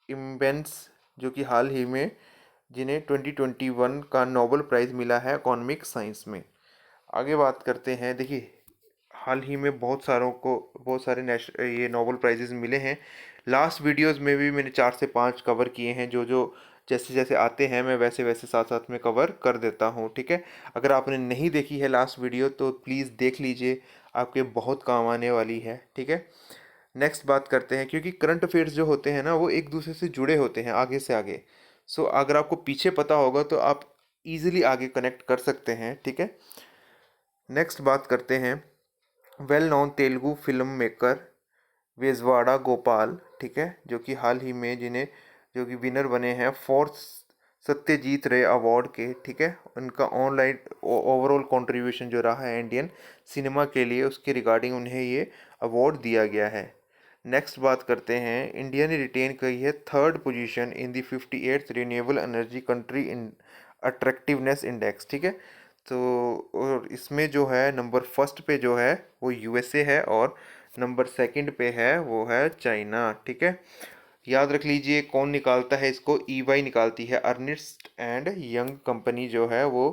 immense, जो कि हाल ही में जिन्हें 2021 का नोबेल प्राइज़ मिला है इकोनॉमिक साइंस में। आगे बात करते हैं, देखिए हाल ही में बहुत सारे ये नोबेल प्राइजेस मिले हैं। लास्ट वीडियोस में भी मैंने 4 से 5 कवर किए हैं, जो जो जैसे जैसे आते हैं मैं वैसे वैसे साथ साथ में कवर कर देता हूँ। ठीक है, अगर आपने नहीं देखी है लास्ट वीडियो तो प्लीज़ देख लीजिए, आपके बहुत काम आने वाली है। ठीक है, नेक्स्ट बात करते हैं, क्योंकि करंट अफेयर्स जो होते हैं ना वो एक दूसरे से जुड़े होते हैं आगे से आगे। सो अगर आपको पीछे पता होगा तो आप इजीली आगे कनेक्ट कर सकते हैं। ठीक है, नेक्स्ट बात करते हैं well known Telugu film maker Bezawada Gopal. ठीक है, जो कि हाल ही में जो कि विनर बने हैं फोर्थ सत्यजीत रे अवार्ड के। ठीक है, उनका ऑनलाइन ओवरऑल कंट्रीब्यूशन जो रहा है इंडियन सिनेमा के लिए, उसके रिगार्डिंग उन्हें ये अवार्ड दिया गया है। नेक्स्ट बात करते हैं, इंडिया ने रिटेन की है third position in the 58th renewable energy country in attractiveness index. ठीक है, तो और इसमें जो है नंबर फर्स्ट पे जो है वो यूएसए है, और नंबर सेकंड पे है वो है चाइना। ठीक है, याद रख लीजिए कौन निकालता है इसको, ईवाई निकालती है, अर्निस्ट एंड यंग कंपनी जो है वो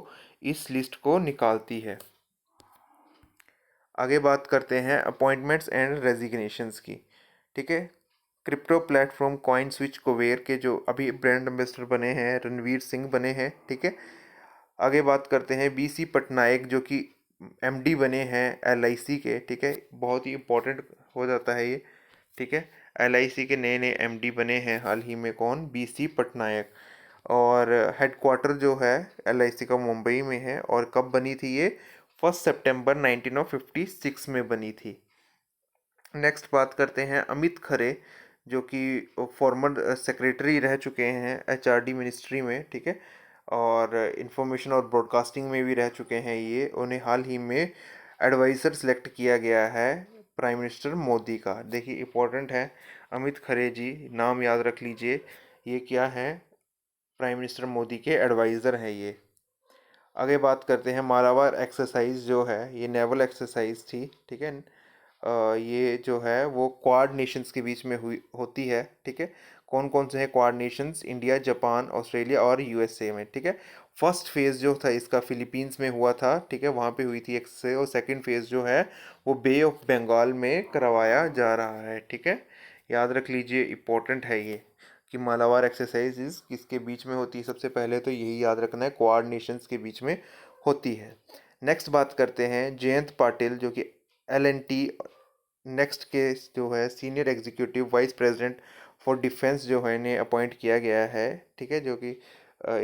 इस लिस्ट को निकालती है। आगे बात करते हैं अपॉइंटमेंट्स एंड रेजिग्नेशंस की। ठीक है, crypto platform coin switch Kuber के जो अभी ब्रांड एम्बेसडर बने हैं रणवीर सिंह बने हैं। ठीक है, आगे बात करते हैं बीसी पटनायक, जो कि एमडी बने हैं एलआईसी के। ठीक है, बहुत ही इंपॉर्टेंट हो जाता है ये। ठीक है, एलआईसी के नए नए एमडी बने हैं हाल ही में, कौन, बीसी पटनायक। और हेडक्वार्टर जो है एलआईसी का मुंबई में है, और कब बनी थी ये, 1 सितंबर 1956 में बनी थी। नेक्स्ट बात करते हैं अमित खरे, जो कि फॉर्मर सेक्रेटरी रह चुके हैं एचआरडी मिनिस्ट्री में। ठीक है, और इंफॉर्मेशन और ब्रॉडकास्टिंग में भी रह चुके हैं ये, उन्हें हाल ही में एडवाइज़र सेलेक्ट किया गया है प्राइम मिनिस्टर मोदी का। देखिए इंपॉर्टेंट है, अमित खरे जी नाम याद रख लीजिए, ये क्या है, प्राइम मिनिस्टर मोदी के एडवाइज़र हैं ये। आगे बात करते हैं मालाबार एक्सरसाइज जो है ये नेवल एक्सरसाइज थी। ठीक है, ये जो है वो क्वाड नेशंस के बीच में हुई होती है। ठीक है, कौन कौन से हैं quad Nations, India, Japan, Australia और यूएसए में। ठीक है, फर्स्ट फेज़ जो था इसका फिलीपींस में हुआ था। ठीक है, वहाँ पे हुई थी एक्सरसाइज, और सेकंड फेज़ जो है वो बे ऑफ बंगाल में करवाया जा रहा है। ठीक है, याद रख लीजिए, इंपॉर्टेंट है ये कि मालाबार एक्सरसाइज किसके बीच में होती है, सबसे पहले तो यही याद रखना है, क्वाड नेशंस के बीच में होती है। नेक्स्ट बात करते हैं जयंत पाटिल, जो कि L and T next case जो है senior executive vice president for defence जो है इन्हें अपॉइंट किया गया है, ठीक है, जो कि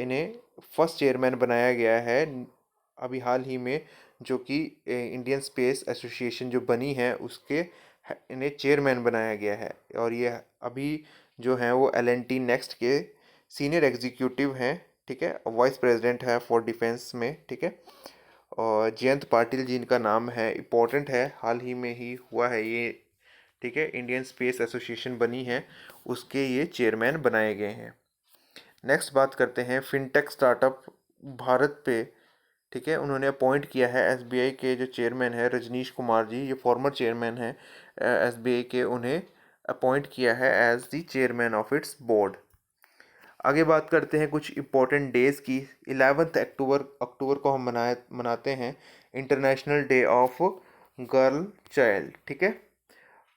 इन्हें फर्स्ट चेयरमैन बनाया गया है अभी हाल ही में, जो कि इंडियन स्पेस एसोसिएशन जो बनी है उसके इन्हें चेयरमैन बनाया गया है। और ये अभी जो हैं वो L&T नेक्स्ट के सीनियर एग्जीक्यूटिव हैं, ठीक है, वाइस प्रेसिडेंट है फॉर डिफेंस में, ठीक है। और जयंत पाटिल जी इनका नाम है, इम्पोर्टेंट है, हाल ही में ही हुआ है ये, ठीक है, इंडियन स्पेस एसोसिएशन बनी है उसके ये चेयरमैन बनाए गए हैं। नेक्स्ट बात करते हैं फिनटेक स्टार्टअप भारत पे, ठीक है, उन्होंने अपॉइंट किया है SBI के जो चेयरमैन है रजनीश कुमार जी, ये फॉर्मर चेयरमैन है SBI के, उन्हें अपॉइंट किया है as the chairman of its board. आगे बात करते हैं कुछ इम्पोर्टेंट डेज़ की। 11 अक्टूबर अक्टूबर को हम मनाते हैं international day of girl child, ठीक है।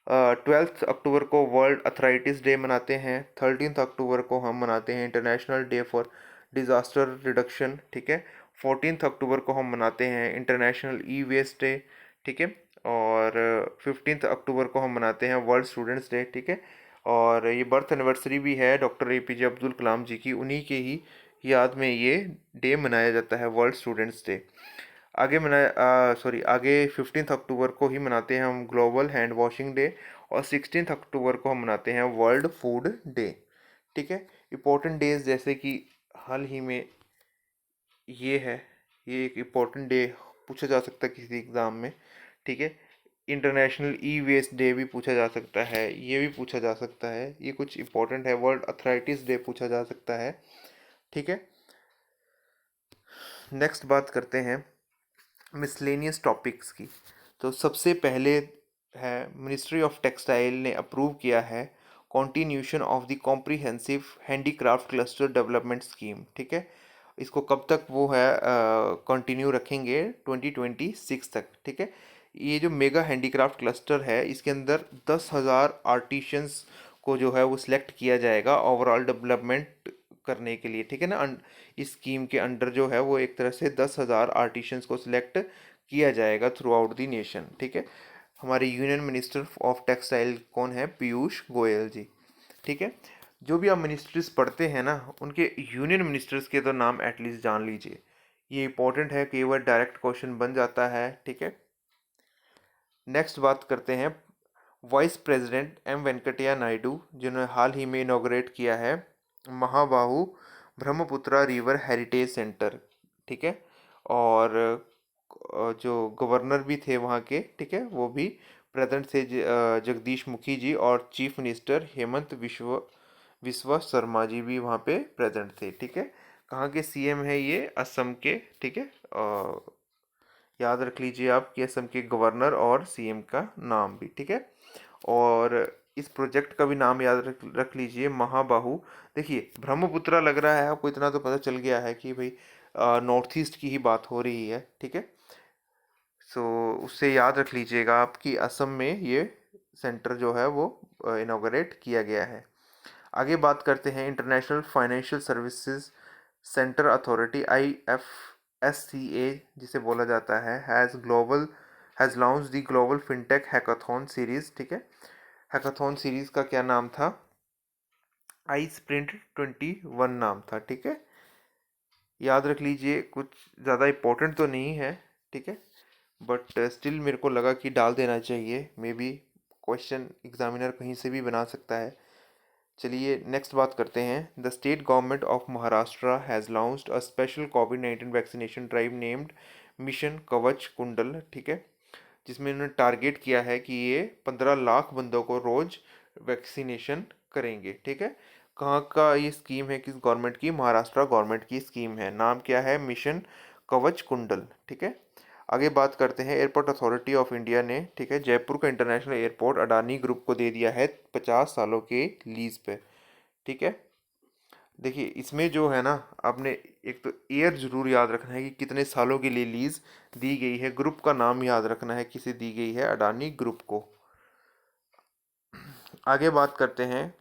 12 अक्टूबर को वर्ल्ड अथराइटिस डे मनाते हैं। 13 अक्टूबर को हम मनाते हैं international day for disaster reduction, ठीक है। 14 अक्टूबर को हम मनाते हैं इंटरनेशनल ई वेस्ट डे, ठीक है। और 15 अक्टूबर को हम मनाते हैं वर्ल्ड स्टूडेंट्स डे, ठीक है। और ये बर्थ एनिवर्सरी भी है डॉक्टर APJ अब्दुल कलाम जी की, उन्हीं के ही याद में ये डे मनाया जाता है, वर्ल्ड स्टूडेंट्स डे। आगे 15 अक्टूबर को ही मनाते हैं हम ग्लोबल हैंड वॉशिंग डे, और 16 अक्टूबर को हम मनाते हैं वर्ल्ड फूड डे, ठीक है। इम्पोर्टेंट डेज जैसे कि हाल ही में ये है, ये एक इम्पोर्टेंट डे पूछा जा सकता है किसी एग्ज़ाम में, ठीक है। इंटरनेशनल ई वेस्ट डे भी पूछा जा सकता है, ये भी पूछा जा सकता है, ये कुछ इम्पोर्टेंट है। वर्ल्ड अथराइटिस डे पूछा जा सकता है, ठीक है। नेक्स्ट बात करते हैं मिसलेनियस टॉपिक्स की। तो सबसे पहले है मिनिस्ट्री ऑफ टेक्सटाइल ने अप्रूव किया है continuation of the comprehensive handicraft cluster development scheme, ठीक है। इसको कब तक वो है कंटिन्यू रखेंगे, 2026 तक, ठीक है। ये जो मेगा हैंडीक्राफ्ट क्लस्टर है इसके अंदर 10,000 आर्टिशंस को जो है वो सिलेक्ट किया जाएगा ओवरऑल डेवलपमेंट करने के लिए, ठीक है ना। इस स्कीम के अंडर जो है वो एक तरह से 10,000 आर्टिशंस को सिलेक्ट किया जाएगा थ्रू आउट द नेशन, ठीक है। हमारे यूनियन मिनिस्टर ऑफ टेक्सटाइल कौन है, पीयूष गोयल जी, ठीक है। जो भी आप मिनिस्ट्रीज पढ़ते हैं ना उनके यूनियन मिनिस्टर्स के तो नाम एटलीस्ट जान लीजिए, ये इंपॉर्टेंट है, कई बार डायरेक्ट क्वेश्चन बन जाता है, ठीक है। नेक्स्ट बात करते हैं वाइस प्रेसिडेंट वेंकटैया नायडू, जिन्होंने हाल ही में इनॉग्रेट किया है Mahabahu Brahmaputra river heritage centre, ठीक है। और जो गवर्नर भी थे वहाँ के, ठीक है, वो भी प्रेजेंट थे, जगदीश मुखी जी, और चीफ मिनिस्टर हेमंत विश्वा शर्मा जी भी वहाँ पे प्रेजेंट थे, ठीक है। कहाँ के CM है ये, असम के, ठीक है। याद रख लीजिए आप कि असम के गवर्नर और CM का नाम भी, ठीक है। और इस प्रोजेक्ट का भी नाम याद रख लीजिए, महाबाहु। देखिए ब्रह्मपुत्रा लग रहा है आपको, इतना तो पता चल गया है कि भाई नॉर्थ ईस्ट की ही बात हो रही है, ठीक है। सो उससे याद रख लीजिएगा आप कि असम में ये सेंटर जो है वो इनॉग्रेट किया गया है। आगे बात करते हैं international financial services centre authority IFSCA जिसे बोला जाता है, has launch the global fintech hackathon series, ठीक है। हैकाथॉन सीरीज का क्या नाम था, आई स्प्रिंट 21 नाम था, ठीक है। याद रख लीजिए, कुछ ज़्यादा इम्पोर्टेंट तो नहीं है, ठीक है, बट स्टिल मेरे को लगा कि डाल देना चाहिए, मे बी क्वेश्चन एग्जामिनर कहीं से भी बना सकता है। चलिए नेक्स्ट बात करते हैं। The state government of Maharashtra has launched a special covid vaccination drive named mission कवच कुंडल, ठीक है, जिसमें इन्होंने टारगेट किया है कि ये 15 लाख बंदों को रोज वैक्सीनेशन करेंगे, ठीक है। कहाँ का ये स्कीम है, किस गवर्नमेंट की, महाराष्ट्र गवर्नमेंट की स्कीम है, नाम क्या है, मिशन कवच कुंडल, ठीक है। आगे बात करते हैं एयरपोर्ट अथॉरिटी ऑफ इंडिया ने, ठीक है, जयपुर का इंटरनेशनल एयरपोर्ट अडानी ग्रुप को दे दिया है 50 सालों के लीज पे, ठीक है। देखिए इसमें जो है ना, आपने एक तो ईयर जरूर याद रखना है कि कितने सालों के लिए लीज दी गई है, ग्रुप का नाम याद रखना है, किसे दी गई है, अडानी ग्रुप को। आगे बात करते हैं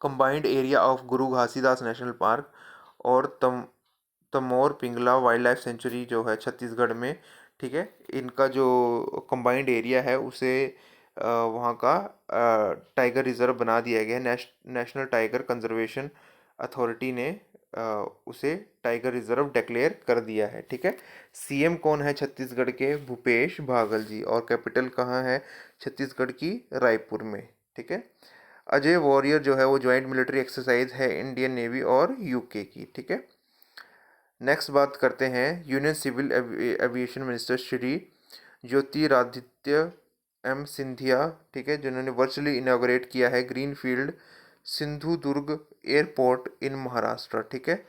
combined area of Guru Ghasidas national park और Tamor Pingala wild life sanctuary जो है छत्तीसगढ़ में, ठीक है, इनका जो कंबाइंड एरिया है उसे वहाँ का टाइगर रिजर्व बना दिया गया है। नेशनल टाइगर कंजर्वेशन अथॉरिटी ने उसे टाइगर रिजर्व डिक्लेयर कर दिया है। ठीक है। सीएम कौन है छत्तीसगढ़ के? भूपेश बाघेल जी। और कैपिटल कहाँ है छत्तीसगढ़ की? रायपुर में। ठीक है। अजय वॉरियर जो है वो ज्वाइंट मिलिट्री एक्सरसाइज है इंडियन नेवी और यूके की। ठीक है। नेक्स्ट बात करते हैं union civil aviation minister Shri Jyotiraditya M Scindia. ठीक है, जिन्होंने वर्चुअली इनॉग्रेट किया है greenfield Sindhudurg airport in Maharashtra. ठीक है।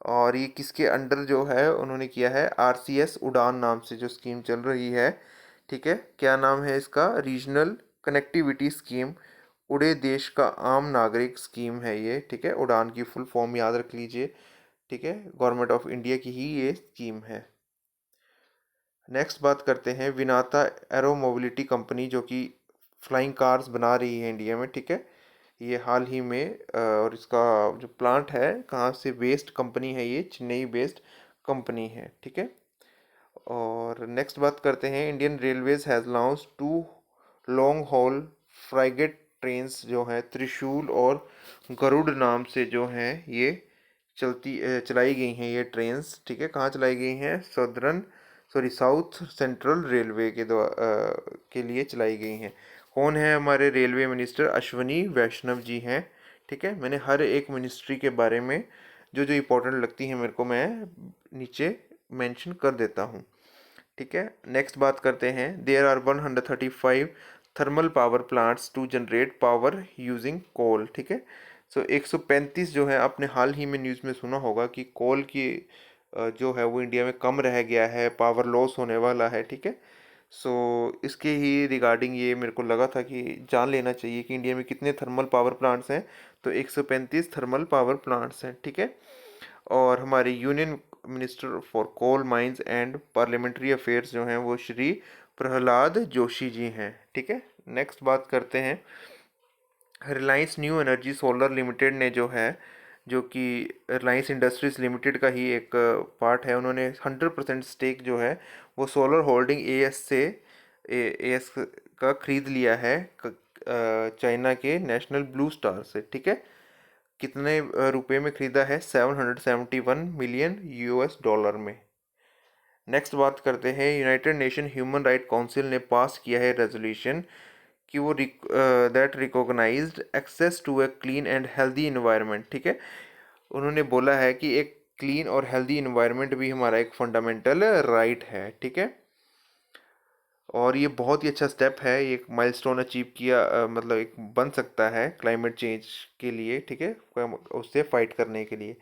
और ये किसके अंडर जो है उन्होंने किया है? आरसीएस उड़ान नाम से जो स्कीम चल रही है। ठीक है। क्या नाम है इसका? Regional connectivity scheme. उड़े देश का आम नागरिक स्कीम है ये। ठीक है। उड़ान की फुल फॉर्म याद रख लीजिए। ठीक है। गवर्नमेंट ऑफ इंडिया की ही ये स्कीम है। नेक्स्ट बात करते हैं विनाता एरो मोबिलिटी कंपनी, जो कि फ्लाइंग कार्स बना रही है इंडिया में। ठीक है। ये हाल ही में और इसका जो प्लांट है कहाँ से बेस्ड कंपनी है? ये चेन्नई बेस्ड कंपनी है। ठीक है। और नेक्स्ट बात करते हैं Indian Railways has launch 2 long haul freight trains जो हैं त्रिशूल और गरुड़ नाम से जो हैं ये चलाई गई हैं ये ट्रेन्स। ठीक है। कहाँ चलाई गई हैं? साउथ सेंट्रल रेलवे के लिए चलाई गई हैं। कौन है हमारे रेलवे मिनिस्टर? अश्वनी वैष्णव जी हैं। ठीक है। मैंने हर एक मिनिस्ट्री के बारे में जो जो इम्पोर्टेंट लगती है मेरे को मैं नीचे मेंशन कर देता हूँ। ठीक है। नेक्स्ट बात करते हैं there are 135 thermal power plants to generate power using coal. ठीक है। सो 135 जो है, आपने हाल ही में न्यूज़ में सुना होगा कि कोल की जो है वो इंडिया में कम रह गया है, पावर लॉस होने वाला है। ठीक है। सो इसके ही रिगार्डिंग ये मेरे को लगा था कि जान लेना चाहिए कि इंडिया में कितने थर्मल पावर प्लांट्स हैं। तो 135 थर्मल पावर प्लांट्स हैं। ठीक है। और हमारे union minister for coal mines and parliamentary affairs जो हैं वो श्री प्रहलाद जोशी जी हैं। ठीक है। नेक्स्ट बात करते हैं Reliance new energy solar limited ने जो है, जो कि रिलायंस इंडस्ट्रीज लिमिटेड का ही एक पार्ट है, उन्होंने 100% स्टेक जो है वो सोलर होल्डिंग एएस से एएस का खरीद लिया है चाइना के नेशनल ब्लू स्टार से। ठीक है। कितने रुपए में खरीदा है? 771 मिलियन यूएस डॉलर में। नेक्स्ट बात करते हैं United Nation human right council ने पास किया है रेजोल्यूशन कि वो that recognised access to a clean and healthy environment. ठीक है। उन्होंने बोला है कि एक क्लीन और हेल्दी इन्वायरमेंट भी हमारा एक फंडामेंटल राइट है। ठीक है। और ये बहुत ही अच्छा स्टेप है, ये एक माइलस्टोन अचीव किया मतलब एक बन सकता है क्लाइमेट चेंज के लिए। ठीक है। उससे फाइट करने के लिए।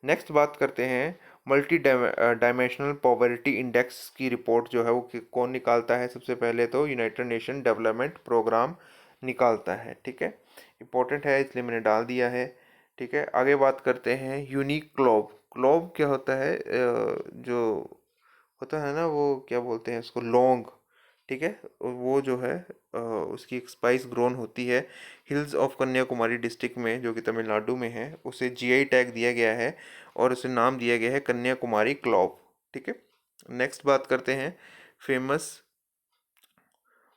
नेक्स्ट बात करते हैं मल्टी डायमेंशनल पॉवर्टी इंडेक्स की रिपोर्ट जो है वो कौन निकालता है? सबसे पहले तो यूनाइटेड नेशन डेवलपमेंट प्रोग्राम निकालता है। ठीक है। इंपॉर्टेंट है इसलिए मैंने डाल दिया है। ठीक है। आगे बात करते हैं यूनिक क्लोव। क्लोव क्या होता है? जो होता है ना, वो क्या बोलते हैं उसको? लौंग। ठीक है। वो जो है उसकी एक स्पाइस ग्रोन होती है हिल्स ऑफ कन्याकुमारी डिस्ट्रिक्ट में, जो कि तमिलनाडु में है। उसे जीआई टैग दिया गया है और उसे नाम दिया गया है कन्याकुमारी क्लॉव। ठीक है। नेक्स्ट बात करते हैं फेमस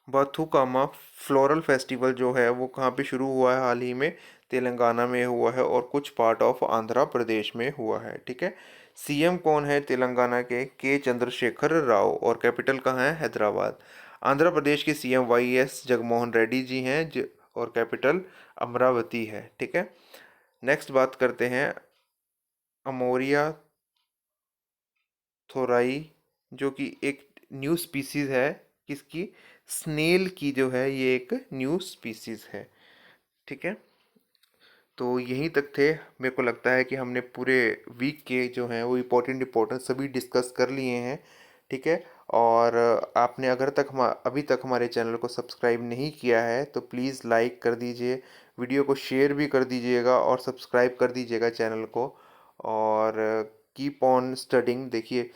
बाथुकामा फ्लोरल फेस्टिवल जो है वो कहाँ पे शुरू हुआ है? हाल ही में तेलंगाना में हुआ है और कुछ पार्ट ऑफ आंध्र प्रदेश में हुआ है। ठीक है। सीएम कौन है तेलंगाना के चंद्रशेखर राव। और कैपिटल कहाँ है? हैदराबाद। आंध्र प्रदेश के सीएम वाईएस जगनमोहन रेड्डी जी हैं और कैपिटल अमरावती है। ठीक है। नेक्स्ट बात करते हैं अमोरिया थोराई, जो कि एक न्यू स्पीसीज है। किसकी? स्नेल की जो है ये एक न्यू स्पीसीज है। ठीक है। तो यहीं तक थे। मेरे को लगता है कि हमने पूरे वीक के जो हैं वो इम्पोर्टेंट सभी डिस्कस कर लिए हैं। ठीक है। और आपने अभी तक हमारे चैनल को सब्सक्राइब नहीं किया है तो प्लीज़ लाइक कर दीजिए, वीडियो को शेयर भी कर दीजिएगा और सब्सक्राइब कर दीजिएगा चैनल को। और कीप ऑन स्टडिंग। देखिए,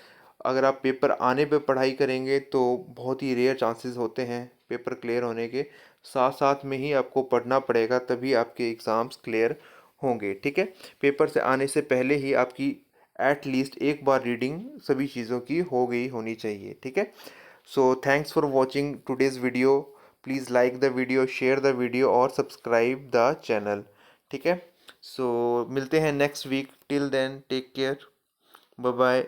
अगर आप पेपर आने पे पढ़ाई करेंगे तो बहुत ही रेयर चांसेस होते हैं पेपर क्लियर होने के। साथ साथ में ही आपको पढ़ना पड़ेगा, तभी आपके एग्ज़ाम्स क्लियर होंगे। ठीक है। पेपर से आने से पहले ही आपकी एट लीस्ट एक बार रीडिंग सभी चीज़ों की हो गई होनी चाहिए। ठीक है। So thanks for watching today's video. Please like the video, share the video और सब्सक्राइब द चैनल। ठीक है, सो मिलते हैं next week. Till then take care, bye bye.